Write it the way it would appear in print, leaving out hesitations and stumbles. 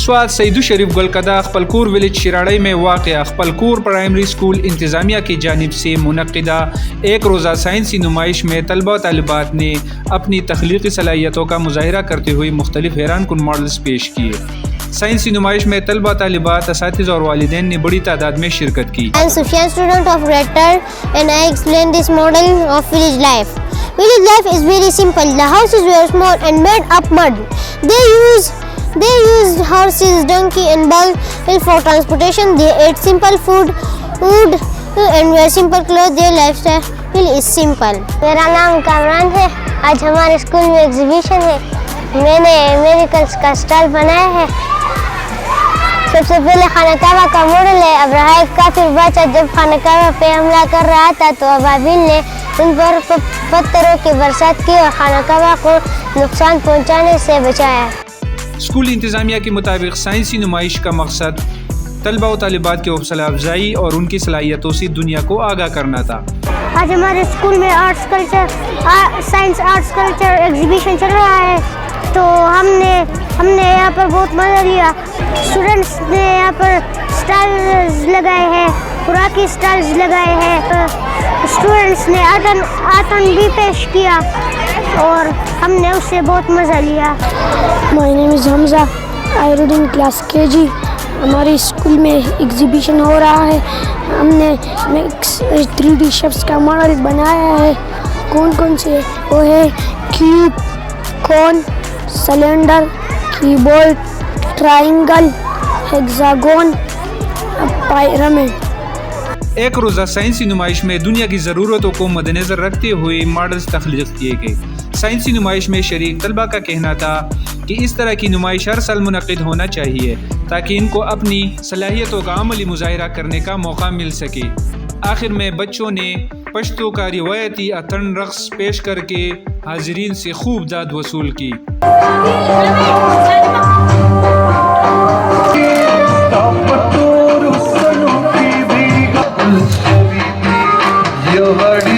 سوات سعیدو شریف گلکدہ خپلکور village شراڑی میں واقع خپلکور primary school انتظامیہ کی جانب سے منعقدہ ایک روزہ سائنسی نمائش میں طلبہ و طالبات نے اپنی تخلیقی صلاحیتوں کا مظاہرہ کرتے ہوئے مختلف حیران کن ماڈلز پیش کیے۔ سائنسی نمائش میں طلبہ، طالبات، اساتذہ اور والدین نے بڑی تعداد میں شرکت کی۔ I am Sufyan, student of Rector, and I explain this model of village life. Village life is very simple. The houses were small and made up mud. They used horses, donkey and bull for transportation. They ate simple food and wear simple clothes. Their lifestyle is simple. میرا نام کامران ہے۔ آج ہمارے school میں exhibition ہے۔ میں نے miracles کا اسٹال بنایا ہے۔ سب سے پہلے خانہ کعبہ کا ماڈل ہے۔ ابراہیم کافر بادشاہ جب خانہ کعبہ پہ حملہ کر رہا تھا تو ابابیل نے ان پر پتھروں کی برسات کی اور خانہ کعبہ کو نقصان پہنچانے سے بچایا۔ اسکول انتظامیہ کے مطابق سائنسی نمائش کا مقصد طلبہ و طالبات کی حوصلہ افزائی اور ان کی صلاحیتوں سے دنیا کو آگاہ کرنا تھا۔ آج ہمارے اسکول میں سائنس آرٹس کلچر ایگزیبیشن چل رہا ہے، تو ہم نے یہاں پر بہت مزہ لیا۔ اسٹوڈنٹس نے یہاں پر اسٹالز لگائے ہیں، خوراکی اسٹالز لگائے ہیں۔ اسٹوڈنٹس نے آتن بھی پیش کیا اور ہم نے اس سے بہت مزہ لیا۔ My name is Hamza. I read in class KG. ہمارے اسکول میں ایگزیبیشن ہو رہا ہے۔ ہم نے 3D شیپس کا ماڈل بنایا ہے۔ کون سے وہ ہے کیوب، کون، سلنڈر، کی بورڈ، ٹرائنگل، ہیگزاگون، پیرامڈ۔ ایک روزہ سائنسی نمائش میں دنیا کی ضرورتوں کو مد نظر رکھتے ہوئے ماڈلز تخلیق کیے گئے۔ سائنسی نمائش میں شریک طلبہ کا کہنا تھا کہ اس طرح کی نمائش ہر سال منعقد ہونا چاہیے تاکہ ان کو اپنی صلاحیتوں کا عملی مظاہرہ کرنے کا موقع مل سکے۔ آخر میں بچوں نے پشتو کا روایتی اتن رقص پیش کر کے حاضرین سے خوب داد وصول کی۔ Your